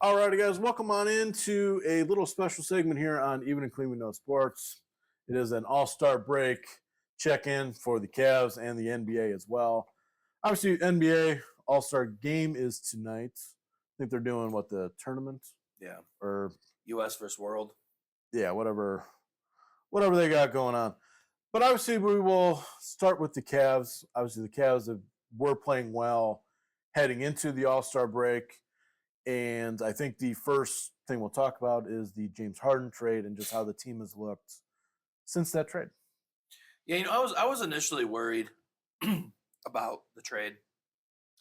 All righty, guys, welcome on into a little special segment here on Even and Clean We Know Sports. It is an all-star break check-in for the Cavs and the NBA as well. Obviously, NBA all-star game is tonight. I think they're doing, the tournament? Yeah. Or U.S. versus World. Yeah, whatever they got going on. But obviously, we will start with the Cavs. Obviously, the Cavs were playing well heading into the all-star break. And I think the first thing we'll talk about is the James Harden trade and just how the team has looked since that trade. Yeah, I was initially worried about the trade.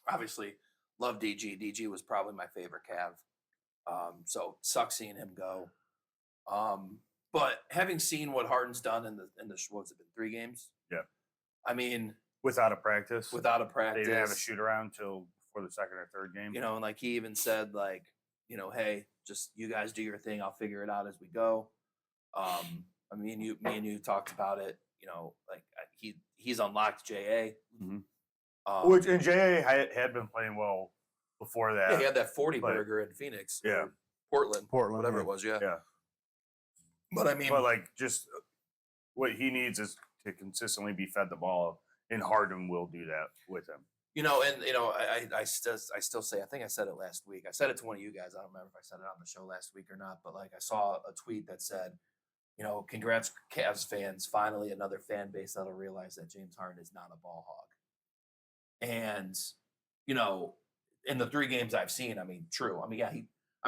Obviously, love DG. DG was probably my favorite Cav. So sucks seeing him go. But having seen what Harden's done in the what's it been, 3 games? Yeah. I mean, without a practice. They didn't have a shoot around till for the second or third game. And like he even said, like, hey, just you guys do your thing. I'll figure it out as we go. Me and you talked about it. Like he's unlocked JA. Mm-hmm. Which and JA had been playing well before that. Yeah, he had that 40 burger in Phoenix. Yeah. Portland, whatever yeah. it was. Yeah. Yeah. But I mean, just what he needs is to consistently be fed the ball, and Harden will do that with him. I still say, I think I said it last week. I said it to one of you guys. I don't remember if I said it on the show last week or not, but like I saw a tweet that said, congrats Cavs fans. Finally, another fan base that'll realize that James Harden is not a ball hog. And, in the 3 games I've seen, true.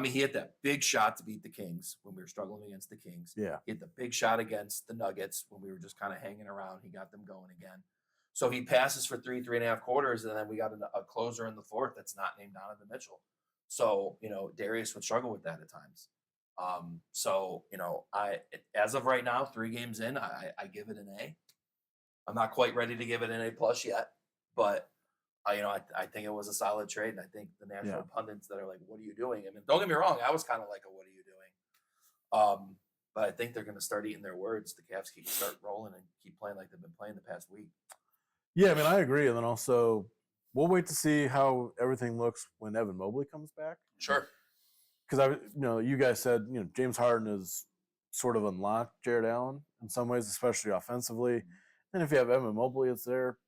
He hit that big shot to beat the Kings when we were struggling against the Kings. Yeah. He hit the big shot against the Nuggets when we were just kind of hanging around. He got them going again. So he passes for 3.5 quarters, and then we got a closer in the 4th that's not named Donovan Mitchell. So, Darius would struggle with that at times. As of right now, 3 games in, I give it an A. I'm not quite ready to give it an A+ yet, but I think it was a solid trade, and I think the national pundits that are like, "What are you doing?" Don't get me wrong, I was kind of like, "What are you doing?" But I think they're going to start eating their words. The Cavs start rolling and keep playing like they've been playing the past week. Yeah, I agree. And then also, we'll wait to see how everything looks when Evan Mobley comes back. Sure. Because you guys said, James Harden is sort of unlocked Jared Allen in some ways, especially offensively. And if you have Evan Mobley, it's there.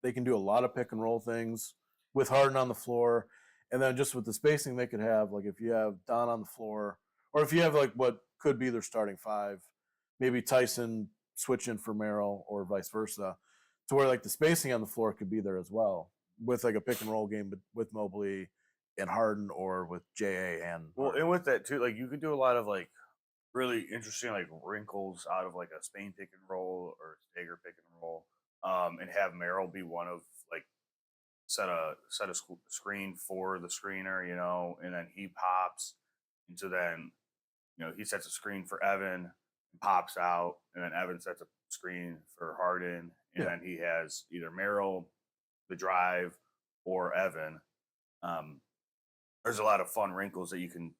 They can do a lot of pick and roll things with Harden on the floor. And then just with the spacing they could have, like if you have Don on the floor, or if you have like what could be their starting 5, maybe Tyson switch in for Merrill or vice versa, to where like the spacing on the floor could be there as well with like a pick and roll game with Mobley and Harden or with JA and Harden. And with that too, like you could do a lot of like really interesting like wrinkles out of like a Spain pick and roll or Stager pick and roll, and have Merrill be one of like set a screen for the screener, and then he pops, and so then he sets a screen for Evan, pops out, and then Evan sets a screen for Harden, and then he has either Merrill, the drive, or Evan. There's a lot of fun wrinkles that you can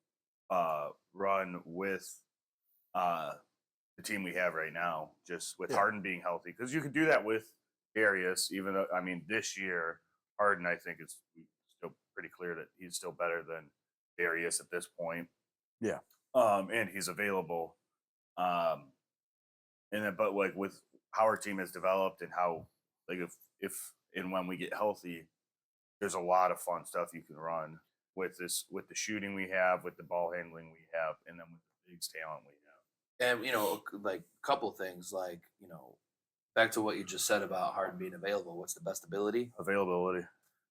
run with the team we have right now, just with Harden being healthy. Because you could do that with Darius, even though, this year, Harden, I think it's still pretty clear that he's still better than Darius at this point. Yeah. And he's available. And then, but like with how our team has developed and how, like, if and when we get healthy, there's a lot of fun stuff you can run with the shooting we have, with the ball handling we have, and then with the big talent we have. And, like a couple things, like, back to what you just said about Harden being available. What's the best ability? Availability.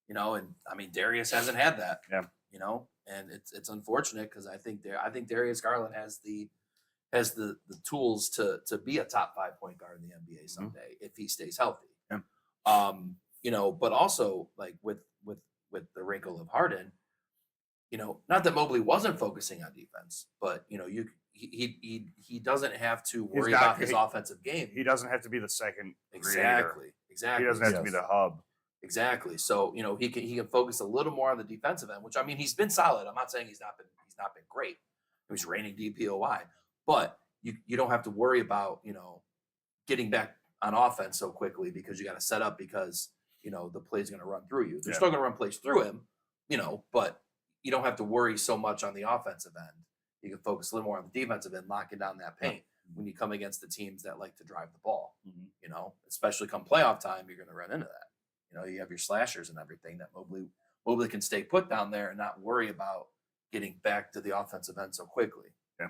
And Darius hasn't had that. Yeah. And it's unfortunate because I think Darius Garland has the tools to be a top 5 point guard in the NBA someday if he stays healthy. Yeah. But also like with the wrinkle of Harden, not that Mobley wasn't focusing on defense, but he doesn't have to worry about his offensive game. He doesn't have to be the second Exactly. He doesn't have to be the hub. Exactly. So, he can focus a little more on the defensive end, which he's been solid. I'm not saying he's not been great. He's reigning DPOY, but you don't have to worry about, getting back on offense so quickly because you got to set up because, the play's going to run through you. They're still going to run plays through him, but you don't have to worry so much on the offensive end. You can focus a little more on the defensive end, locking down that paint when you come against the teams that like to drive the ball. You know, especially come playoff time, you're going to run into that. You know, you have your slashers and everything that Mobley can stay put down there and not worry about getting back to the offensive end so quickly. Yeah.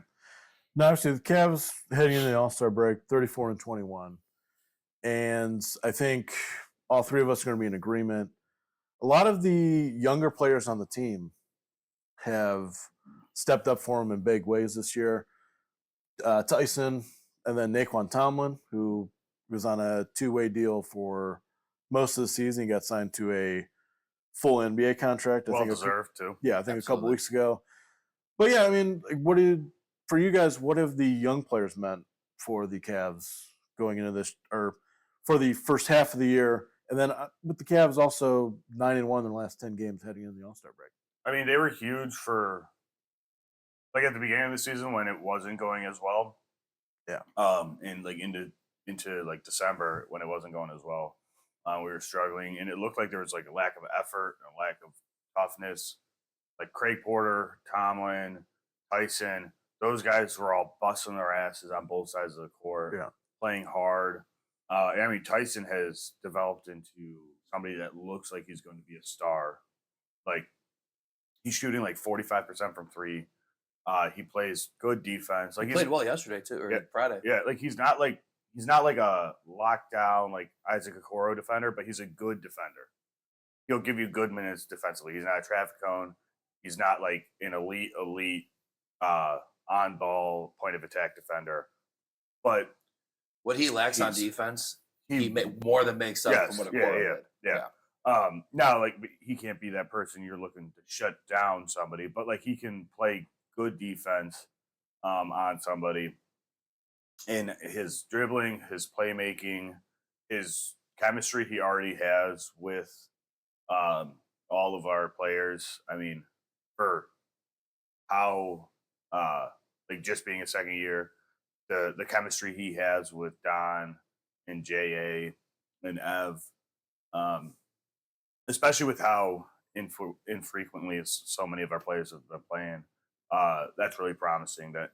Now, obviously, the Cavs heading into the All-Star break, 34-21. And I think all three of us are going to be in agreement. A lot of the younger players on the team have stepped up for him in big ways this year. Tyson and then Naquan Tomlin, who was on a two-way deal for most of the season. He got signed to a full NBA contract. Well deserved, too. Yeah, I think Absolutely. a couple weeks ago. But yeah, I mean, for you guys, what have the young players meant for the Cavs going into this, or for the first half of the year? And then with the Cavs also 9-1 in the last 10 games heading into the All-Star break. I mean, they were huge for, like, at the beginning of the season when it wasn't going as well. Yeah. And like into like December when it wasn't going as well, we were struggling, and it looked like there was like a lack of effort, a lack of toughness. Like Craig Porter, Tomlin, Tyson, those guys were all busting their asses on both sides of the court, playing hard. I mean, Tyson has developed into somebody that looks like he's going to be a star. Like, he's shooting like 45% from three. He plays good defense. Like he played well yesterday too, or Friday. Yeah, like he's not like a lockdown like Isaac Okoro defender, but he's a good defender. He'll give you good minutes defensively. He's not a traffic cone. He's not like an elite on ball point of attack defender. But what he lacks on defense, he more than makes up from what Okoro did. Yeah. Now, like, he can't be that person you're looking to shut down somebody, but like he can play good defense on somebody. And his dribbling, his playmaking, his chemistry he already has with all of our players. I mean, for how like just being a second year, the chemistry he has with Don and J.A. and Ev, especially with how infrequently so many of our players have been playing, that's really promising that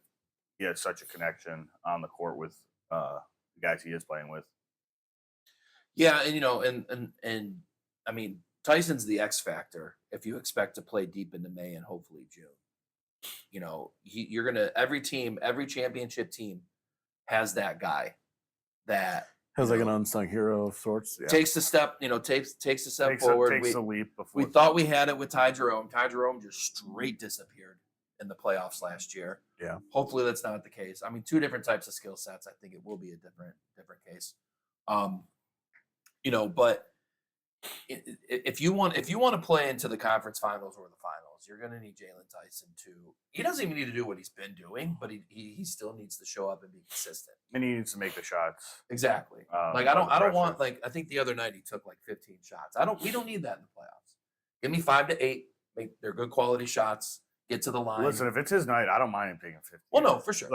he has such a connection on the court with the guys he is playing with. Yeah, and you know, and I mean, Tyson's the X factor if you expect to play deep into May and hopefully June. You know, you're gonna every championship team has that guy that has like an unsung hero of sorts. Yeah. Takes a step, takes a step forward. Takes a leap before. We thought we had it with Ty Jerome. Ty Jerome just straight disappeared in the playoffs last year. Yeah. Hopefully that's not the case. I mean, two different types of skill sets. I think it will be a different case. But if you want to play into the conference finals or the finals, you're going to need Jalen Tyson to. He doesn't even need to do what he's been doing, but he still needs to show up and be consistent. And he needs to make the shots. Exactly. I don't want I think the other night he took like 15 shots. We don't need that in the playoffs. Give me 5 to 8. They're good quality shots. Get to the line. Listen, if it's his night, I don't mind him taking 15. Well, no, for sure.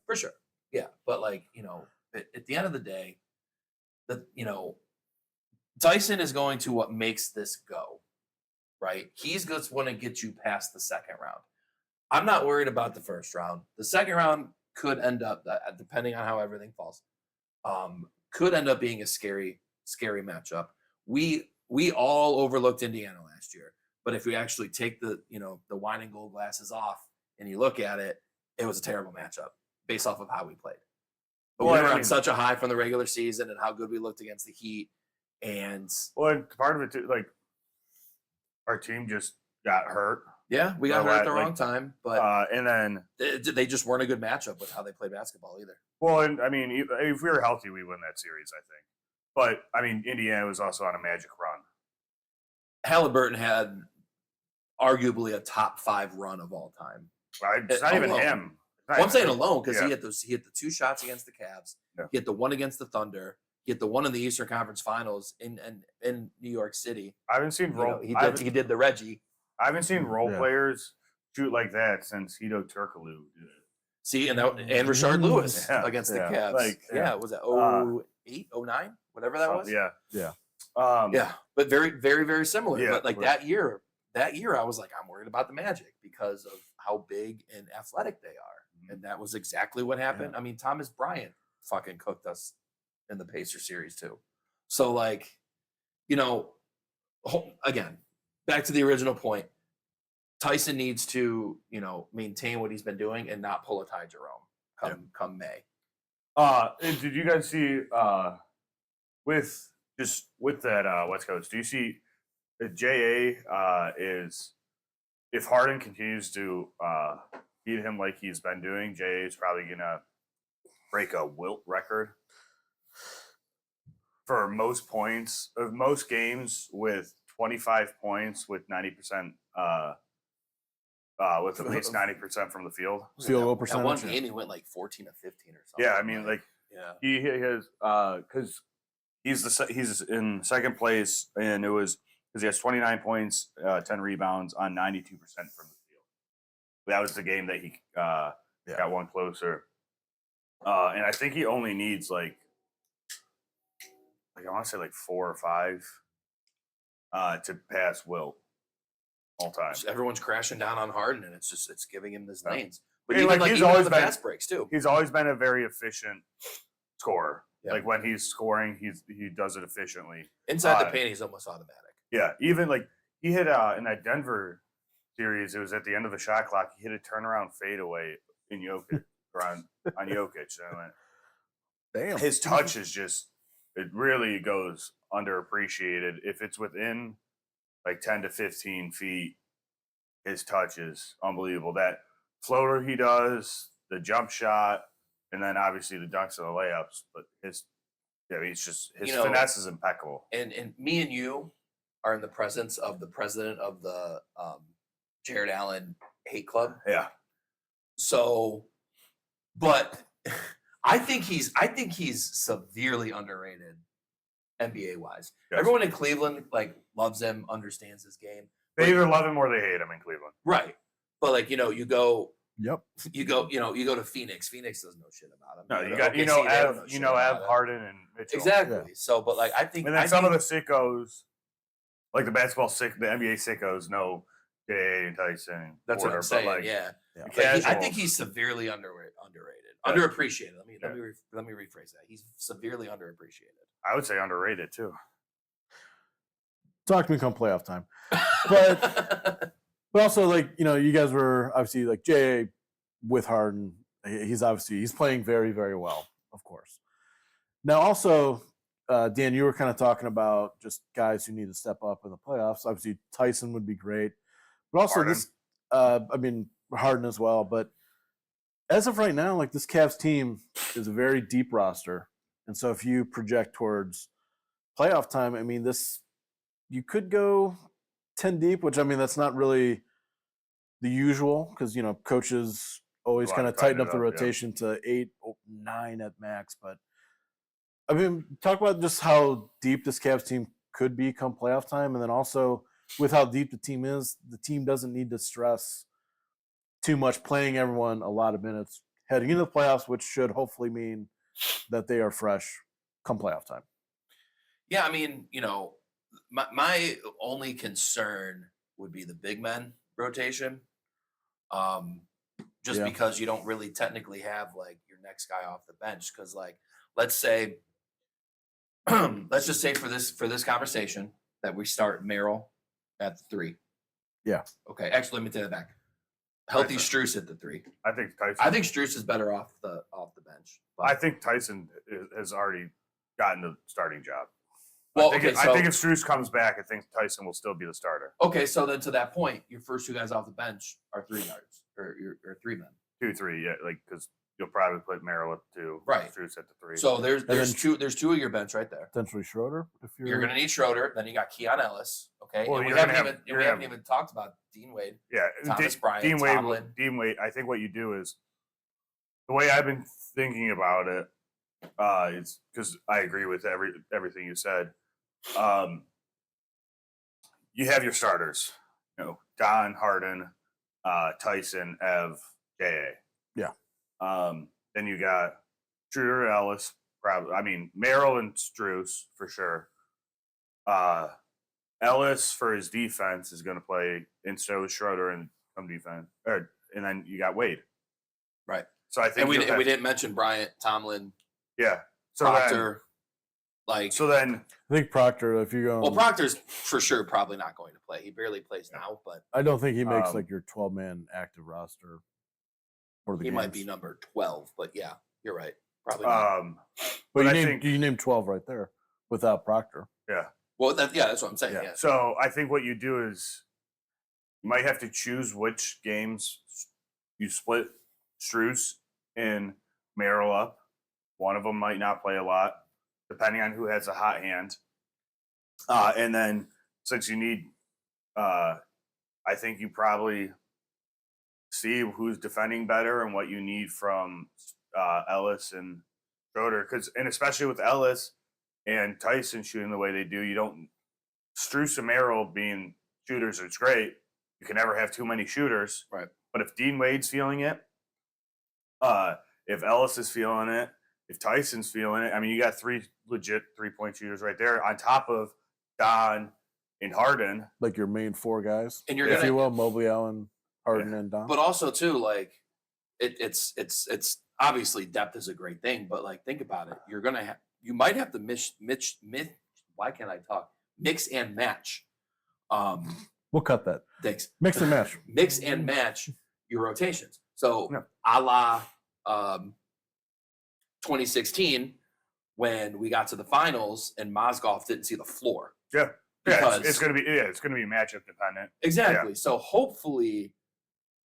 For sure. Yeah, but at the end of the day, Tyson is going to what makes this go, right? He's just want to get you past the second round. I'm not worried about the first round. The second round could end up, depending on how everything falls, could end up being a scary matchup. We all overlooked Indiana last year, but if we actually take the wine and gold glasses off and you look at it, it was a terrible matchup based off of how we played. But we were on such a high from the regular season and how good we looked against the Heat. And part of it too, like our team just got hurt. Yeah, we got hurt at the wrong time, but and then they just weren't a good matchup with how they played basketball either. Well, and I mean, if we were healthy, we win that series, I think. But I mean, Indiana was also on a magic run. Halliburton had arguably a top 5 run of all time. Right? It's not even him. I'm saying alone because he hit the 2 shots against the Cavs. Yeah. He hit the 1 against the Thunder. He hit the 1 in the Eastern Conference Finals in New York City. I haven't seen he did the Reggie. I haven't seen role players shoot like that since Hito Turkoglu did it. See, and Rashard Lewis against the Cavs. Was that 08, 09, whatever that was? Yeah. But very, very, very similar. Yeah, but that year, that year, I was like, I'm worried about the Magic because of how big and athletic they are. And that was exactly what happened. Yeah. I mean, Thomas Bryant fucking cooked us in the Pacer series too. So like, you know, again, back to the original point. Tyson needs to, you know, maintain what he's been doing and not pull a Ty Jerome come May. And did you guys see with that West Coast? Do you see JA is if Harden continues to beat him like he's been doing, JA is probably gonna break a Wilt record for most points of most games with 25 points with 90% with at least 90% from the field. Field goal That percentage. one game he went like 14 of 15 or something. Yeah, I mean, like yeah, he has because he's in second place, and it was because he has 29 points, 10 rebounds on 92% from the field. That was the game that he got one closer, and I think he only needs like I want to say like 4 or 5 to pass Wilt all time. everyone's crashing down on Harden, and it's giving him his lanes. But Hey, even like, he's even on always the been- fast breaks too. He's always been a very efficient scorer. Yeah. Like when he's scoring, he does it efficiently. Inside the paint, he's almost automatic. Yeah, even like he hit in that Denver series. It was at the end of the shot clock. He hit a turnaround fadeaway in Jokic on Jokic. And I went, Damn. his touch is just it really goes underappreciated. If it's within like 10 to 15 feet, his touch is unbelievable. That floater he does, the jump shot, and then obviously the dunks and the layups. But his finesse is impeccable. And me and you are in the presence of the president of the Jared Allen Hate Club. Yeah. So, but I think he's severely underrated NBA wise. Yes. Everyone in Cleveland like loves him, understands his game. They either love him or they hate him in Cleveland. Right. But like, you know, you go to Phoenix. Phoenix doesn't know shit about him. No, go to OKC, they don't know shit about him. Harden and Mitchell. Exactly. Yeah. So, but like, I think, And then some of the sickos, like the NBA sickos, know Jay and Tyson. that's Porter, what I'm saying. but, like, Yeah. the Like, I casuals- think he's severely underrated, Yeah. underappreciated. Let me rephrase that. He's severely underappreciated. I would say underrated too. Talk to me come playoff time. But also, like, you know, you guys were obviously like Jay with Harden. He's playing very, very well, of course. Now, also, Dan, you were kind of talking about just guys who need to step up in the playoffs. Obviously, Tyson would be great, but also Harden. Harden as well. But as of right now, like this Cavs team is a very deep roster, and so if you project towards playoff time, I mean, you could go 10 deep, which I mean that's not really the usual because you know coaches always Well, kind of tighten tighten it up the up, yeah. rotation to 8 or 9 at max. But I mean, talk about just how deep this Cavs team could be come playoff time, and then also with how deep the team is, the team doesn't need to stress too much playing everyone a lot of minutes heading into the playoffs, which should hopefully mean that they are fresh come playoff time. Yeah, I mean, you know, my only concern would be the big men rotation. Just Yeah. because you don't really technically have like your next guy off the bench. Because like, let's say, let's just say for this conversation that we start Merrill at the 3. Yeah. Okay. Actually, let me take that back. Healthy Tyson. Strus at the 3. I think Tyson. I think Strus is better off the bench. But- I think Tyson has already gotten the starting job. Well, I think if Strus comes back, I think Tyson will still be the starter. Okay, so then to that point, your first 2 guys off the bench are 3 guards or 3 men. 2, 3, yeah, like because you'll probably put Merrill at 2, Right. Strus at the 3. So there's then- 2 of your bench right there. Potentially Schroeder, if You're going to need Schroeder. Then you got Keon Ellis. Okay, Well, and we you're haven't gonna even have- we you're haven't gonna even talked about Dean Wade. yeah, Thomas Bryant, Dean Tomlin. Wade. I think what you do is the way I've been thinking about it is because I agree with everything you said. You have your starters, you know, Don, Harden, Tyson, Ev, J.A. Yeah. Then you got Schroeder, Ellis, probably. I mean, Merrill and Strus for sure. Ellis for his defense is going to play, and so is Schroeder and some defense, and then you got Wade. Right. So I think And we didn't mention Bryant, Tomlin, yeah. So Proctor. Then I think Proctor, if you go, well, Proctor's for sure probably not going to play. He barely plays now, but I don't think he makes like your 12-man active roster for the he games. might be number 12. But yeah, you're right. Probably not. But you named 12 right there without Proctor. Yeah. Well, that's what I'm saying. Yeah. So I think what you do is you might have to choose which games you split Strus and Merrill up. One of them might not play a lot, depending on who has a hot hand. And then since you need, I think you probably see who's defending better and what you need from Ellis and Schroeder. And especially with Ellis and Tyson shooting the way they do, you don't Strus and Merrill being shooters, it's great. You can never have too many shooters. Right. But if Dean Wade's feeling it, if Ellis is feeling it, if Tyson's feeling it, I mean, you got 3 legit 3-point shooters right there on top of Don and Harden. Like your main 4 guys. And you're if gonna, you will, Mobley, Allen, Harden, and Don. But also too, like it's obviously depth is a great thing, but like think about it. You might have to why can't I talk? Mix and match. We'll cut that. Thanks. Mix and match. Mix and match your rotations. So a la 2016 when we got to the finals and Mozgov didn't see the floor. Yeah. Because it's gonna be matchup dependent. Exactly. Yeah. So hopefully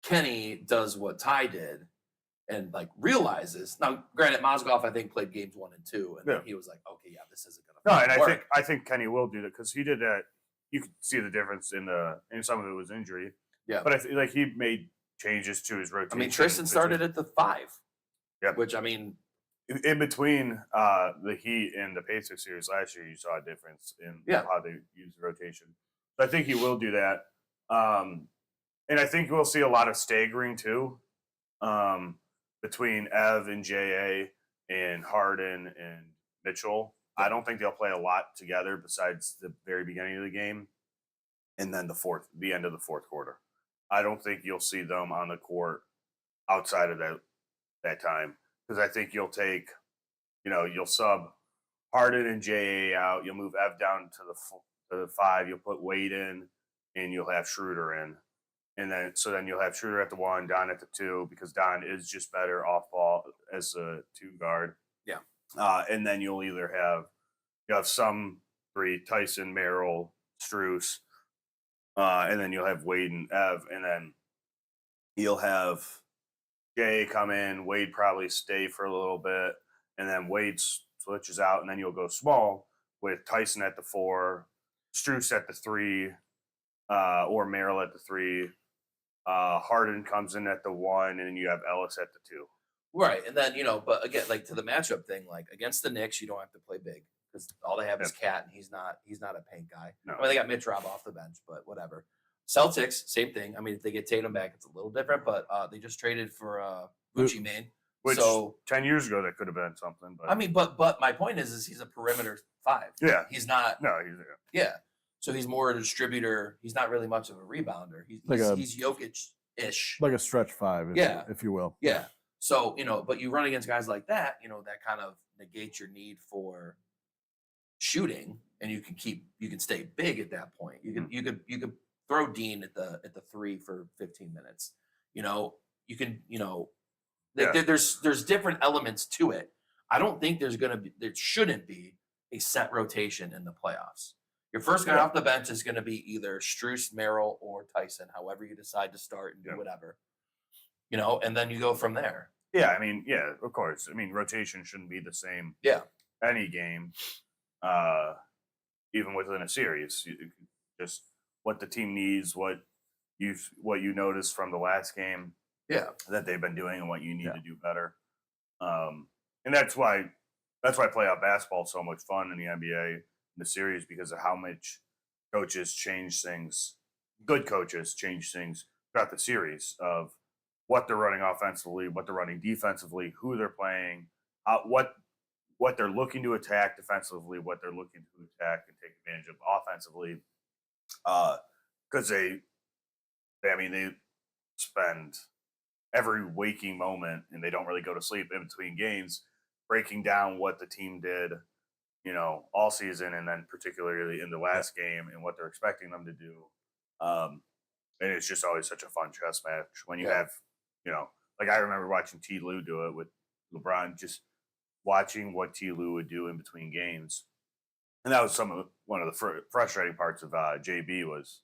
Kenny does what Ty did and like realizes. Now, granted, Mozgov I think played games 1 and 2, and then he was like, "Okay, yeah, this isn't gonna." No, and work. I think Kenny will do that because he did that. You could see the difference in some of it was injury. Yeah, but like he made changes to his rotation. I mean, Tristan started at the 5. Yeah, which I mean, in between the Heat and the Pacers series last year, you saw a difference in how they use the rotation. So I think he will do that. And I think we'll see a lot of staggering too between Ev and J.A. and Harden and Mitchell. I don't think they'll play a lot together besides the very beginning of the game and then the end of the fourth quarter. I don't think you'll see them on the court outside of that time because I think you'll sub Harden and J.A. out. You'll move Ev down to the 5. You'll put Wade in, and you'll have Schroeder in. And then you'll have Schroeder at the 1, Don at the 2, because Don is just better off ball as a 2 guard. Yeah. And then you'll either have some 3, Tyson, Merrill, Strus, and then you'll have Wade and Ev, and then you'll have Jay come in, Wade probably stay for a little bit, and then Wade switches out, and then you'll go small with Tyson at the 4, Strus at the 3, or Merrill at the 3. Harden comes in at the 1, and then you have Ellis at the 2. Right, and then but again, like to the matchup thing, like against the Knicks, you don't have to play big because all they have is Cat, and he's not a paint guy. No. I mean, they got Mitch Rob off the bench, but whatever. Celtics, same thing. I mean, if they get Tatum back, it's a little different, but they just traded for Gucci Mane. Which 10 years ago that could have been something. But I mean, but my point is he's a perimeter 5. Yeah, he's not. No, yeah. So he's more a distributor. He's not really much of a rebounder. He's Jokic-ish, like a stretch 5, if you will. Yeah. So but you run against guys like that, that kind of negates your need for shooting, and you can stay big at that point. You could throw Dean at the 3 for 15 minutes. You can there's different elements to it. I don't think there shouldn't be a set rotation in the playoffs. Your first guy off the bench is going to be either Strus, Merrill, or Tyson, however you decide to start and do whatever. And then you go from there. Yeah, I mean, yeah, of course. I mean, rotation shouldn't be the same. Yeah. Any game, even within a series, just what the team needs, what you noticed from the last game, that they've been doing, and what you need to do better. And that's why playoff basketball is so much fun in the NBA, in the series, because of how much coaches change things. Good coaches change things throughout the series of what they're running offensively, what they're running defensively, who they're playing, what they're looking to attack defensively, what they're looking to attack and take advantage of offensively. Because they spend every waking moment and they don't really go to sleep in between games, breaking down what the team did, all season, and then particularly in the last game and what they're expecting them to do. And it's just always such a fun chess match when you have, like I remember watching T. Lue do it with LeBron, just watching what T. Lue would do in between games. And that was one of the frustrating parts of JB was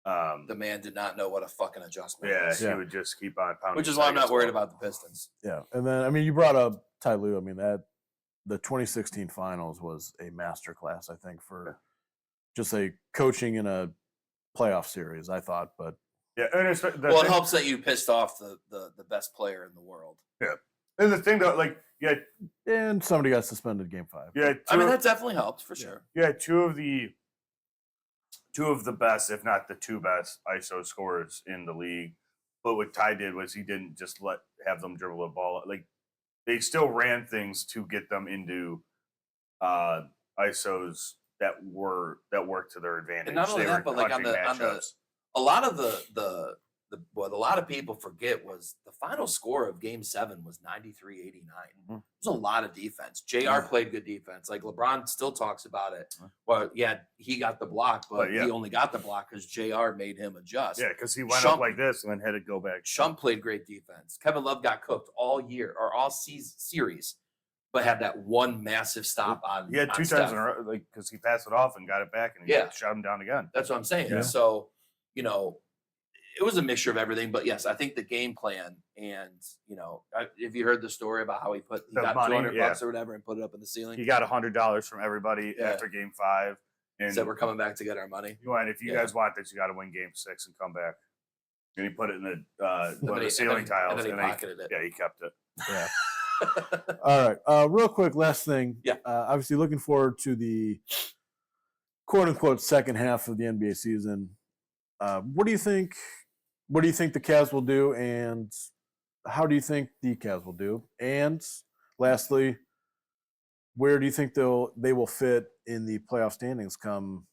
The man did not know what a fucking adjustment yeah, was. he would just keep on pounding. Which is why I'm not worried about the Pistons. Yeah. And then, you brought up Ty Lue. The 2016 finals was a masterclass, I think, for just a coaching in a playoff series, I thought. But yeah, and it helps that you pissed off the best player in the world. Yeah. And the thing though, and somebody got suspended game 5. Yeah, that definitely helped for sure. Yeah, two of the best, if not the two best, ISO scorers in the league. But what Ty did was he didn't just have them dribble the ball. Like they still ran things to get them into ISOs that worked to their advantage. And not only that, but like on the a lot of the what a lot of people forget was the final score of Game 7 was 93-89. Mm-hmm. It was a lot of defense. JR played good defense. Like LeBron still talks about it. Well, yeah, he got the block, but he only got the block because JR made him adjust. Yeah, because he went up like this and then had to go back. Shump played great defense. Kevin Love got cooked all year or all series, but had that one massive stop on. He had 2 times in a row, because he passed it off and got it back and he shot him down again. That's what I'm saying. Yeah. So, it was a mixture of everything, but yes, I think the game plan and, if you heard the story about how he got money, $200 or whatever and put it up in the ceiling. He got $100 from everybody after Game 5. And said we're coming back to get our money. If you guys want this, you got to win Game 6 and come back. And he put it in the ceiling tiles. And then he pocketed it. Yeah, he kept it. Yeah. All right. Real quick, last thing. Yeah. Obviously, looking forward to the quote unquote second half of the NBA season. What do you think? What do you think the Cavs will do, and how do you think the Cavs will do? And lastly, where do you think they will fit in the playoff standings come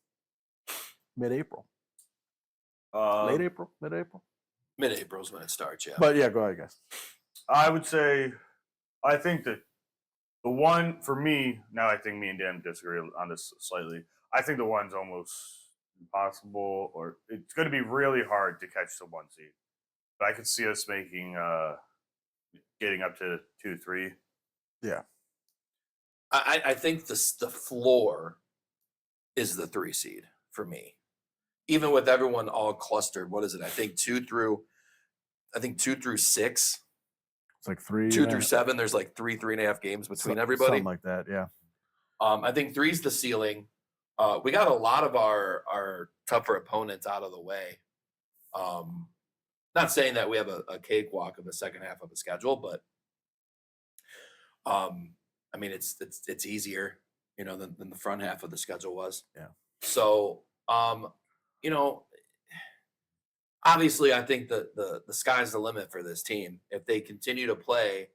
mid-April? Late April, mid-April. Mid-April is when it starts. Yeah. But yeah, go ahead, guys. I would say, I think that the one for me now, I think me and Dan disagree on this slightly. I think the one's almost impossible, or it's going to be really hard to catch the 1 seed. But I could see us getting up to 2-3. Yeah, I think the floor is the 3 seed for me, even with everyone all clustered. What is it? I think 2 through 6. It's like 3. 2 through 7. There's like 3.5 games between everybody. Something like that. Yeah. I think 3's the ceiling. We got a lot of our tougher opponents out of the way. Not saying that we have a cakewalk of the second half of the schedule, but it's easier, than the front half of the schedule was. Yeah. So, obviously, I think the sky's the limit for this team if they continue to play.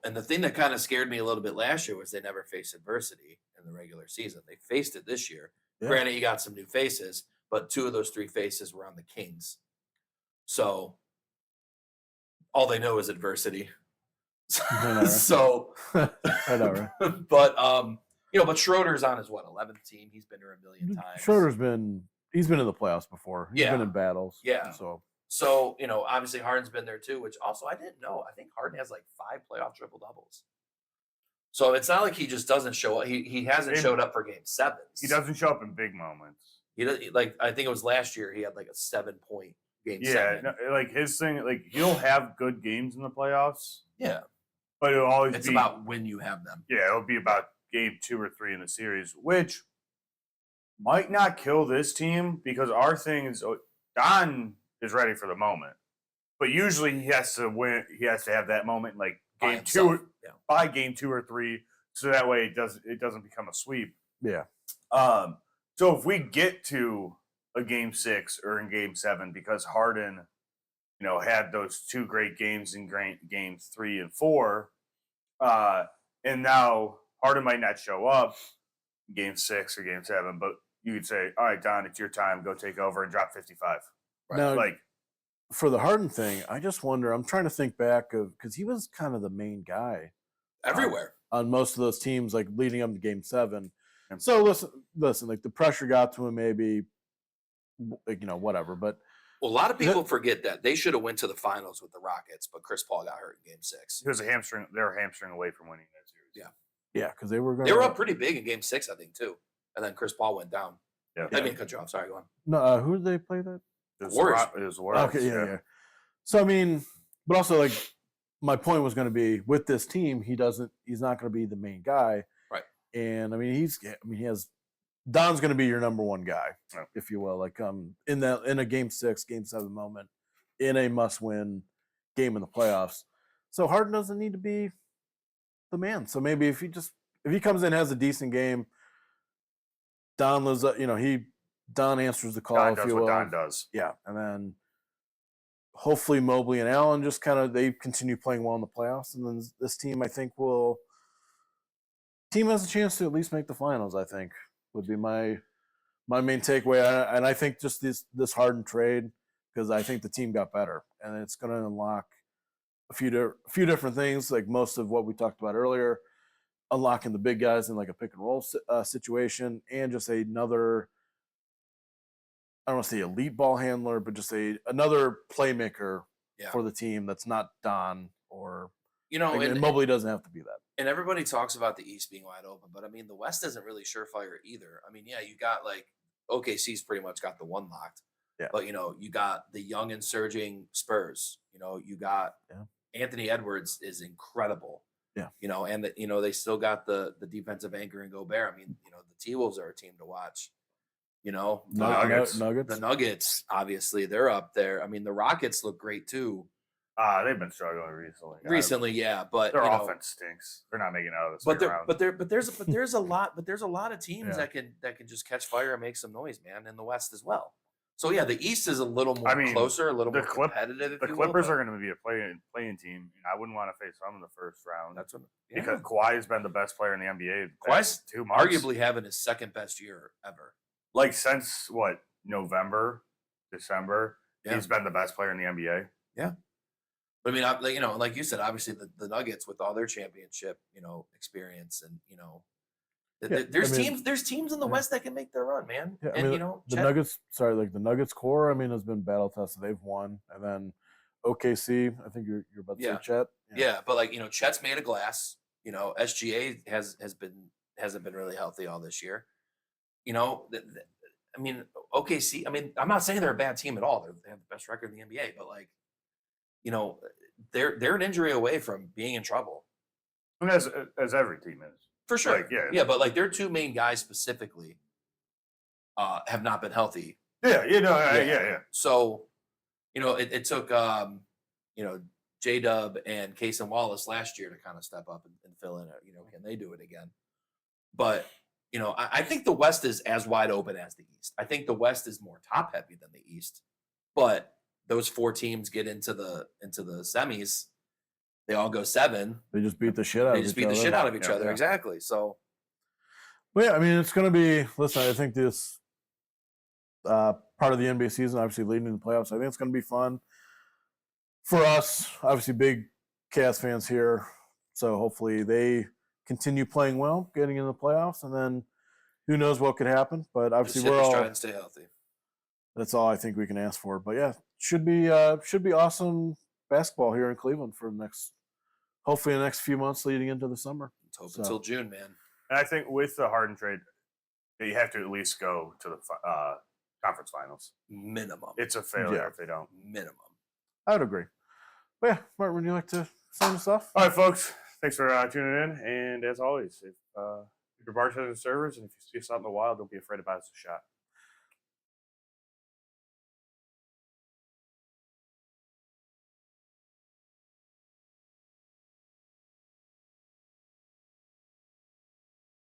And the thing that kind of scared me a little bit last year was they never faced adversity in the regular season. They faced it this year. Yeah. Granted, you got some new faces, but 2 of those 3 faces were on the Kings. So all they know is adversity. So I know, right? but Schroeder's on his 11th team. He's been there a million times. Schroeder's he's been in the playoffs before. He's been in battles. Yeah. So, obviously Harden's been there too, which also I didn't know. I think Harden has like 5 playoff triple doubles. So it's not like he just doesn't show up. He hasn't showed up for Game 7s. He doesn't show up in big moments. He does, I think it was last year he had like a 7-point Game 7. Yeah, like his thing, like he'll have good games in the playoffs. Yeah. But it'll always be about when you have them. Yeah, it'll be about Game 2 or 3 in the series, which might not kill this team because our thing is Don is ready for the moment. But usually he has to win. He has to have that moment like Game 2 by Game 2 or 3, so that way it doesn't become a sweep. Yeah. So if we get to a Game 6 or in Game 7 because Harden, had those 2 great games in Games 3 and 4, and now Harden might not show up in Game 6 or Game 7, but you could say, all right, Don, it's your time. Go take over and drop 55. Now, Like, for the Harden thing, I just wonder. I'm trying to think back of because he was kind of the main guy everywhere. on most of those teams, like leading up to Game 7. And- So listen, like the pressure got to him, maybe, like, whatever. But Well, a lot of people forget that they should have went to the finals with the Rockets, but Chris Paul got hurt in Game 6. it was a hamstring. They were hamstring away from winning that series. Yeah. yeah, because they were going. They were up pretty big in Game 6, I think, too. And then Chris Paul went down. Yeah. I mean, cut you off. Sorry, go on. No, who did they play that? It was Warriors. It was the Warriors. Okay, yeah. So I mean, but also like my point was going to be with this team, he's not going to be the main guy, Right? And I mean, he has Don's going to be your number one guy, Yeah. if you will, like in a Game 6, Game 7 moment, in a must-win game in the playoffs. So Harden doesn't need to be the man. So maybe if he comes in, has a decent game, Don lives up, Don answers the call, Don if does you what will. Don does. Yeah, and then hopefully Mobley and Allen just they continue playing well in the playoffs, and then this team, I think, team has a chance to at least make the finals. I think would be my main takeaway, and I think just this Harden trade, because I think the team got better, and it's going to unlock a few different things, like most of what we talked about earlier, unlocking the big guys in like a pick and roll situation, and just another. I don't want to say elite ball handler, but just another playmaker for the team that's not Don or and Mobley doesn't have to be that. And everybody talks about the East being wide open, but I mean the West isn't really surefire either. I mean, yeah, you got like OKC's pretty much got the one locked. Yeah. But you got the young and surging Spurs. You got Anthony Edwards is incredible. Yeah. And they still got the defensive anchor in Gobert. I mean, the T-Wolves are a team to watch. Nuggets. The Nuggets, obviously, they're up there. I mean, the Rockets look great too. They've been struggling recently. But their offense stinks. They're not making it out of the second round. But there's a lot of teams that can just catch fire and make some noise, man, in the West as well. So yeah, the East is a little more closer, a little more competitive. The Clippers are going to be a playing team, and I wouldn't want to face them in the first round. That's what because Kawhi has been the best player in the NBA. Kawhi's 2 months, arguably having his second best year ever. Like since November, December, he's been the best player in the NBA. Yeah. But I mean, like you said, obviously the Nuggets with all their championship, experience, and there's teams in the West that can make their run, man. Yeah, and the Nuggets. Sorry, like the Nuggets core. I mean, has been battle tested. They've won, and then OKC. I think you're about to say Chet. Yeah, but Chet's made of glass. SGA hasn't been really healthy all this year. I mean, OKC. I mean, I'm not saying they're a bad team at all. They have the best record in the NBA, but they're an injury away from being in trouble. And as every team is. For sure. Yeah, but their two main guys specifically have not been healthy. Yeah. So, it took J-Dub and Case and Wallace last year to kind of step up and fill in. Can they do it again? But I think the West is as wide open as the East. I think the West is more top heavy than the East, but those 4 teams get into the semis. They all go 7. They just beat the shit out. of each other. Exactly. So, well, yeah, I mean, it's going to be. Listen, I think this part of the NBA season, obviously leading to the playoffs, I think it's going to be fun for us. Obviously, big Cavs fans here, so hopefully they continue playing well, getting into the playoffs, and then who knows what could happen. But obviously, we're all trying to stay healthy. That's all I think we can ask for. But yeah, should be awesome basketball here in Cleveland for hopefully the next few months leading into the summer. Let's hope until June, man. And I think with the Harden trade, you have to at least go to the conference finals. Minimum. It's a failure if they don't. Minimum. I would agree. But yeah, Martin, would you like to sign us off? All right, folks. Thanks for tuning in. And as always, if your bartenders and servers, and if you see us out in the wild, don't be afraid to buy us a shot.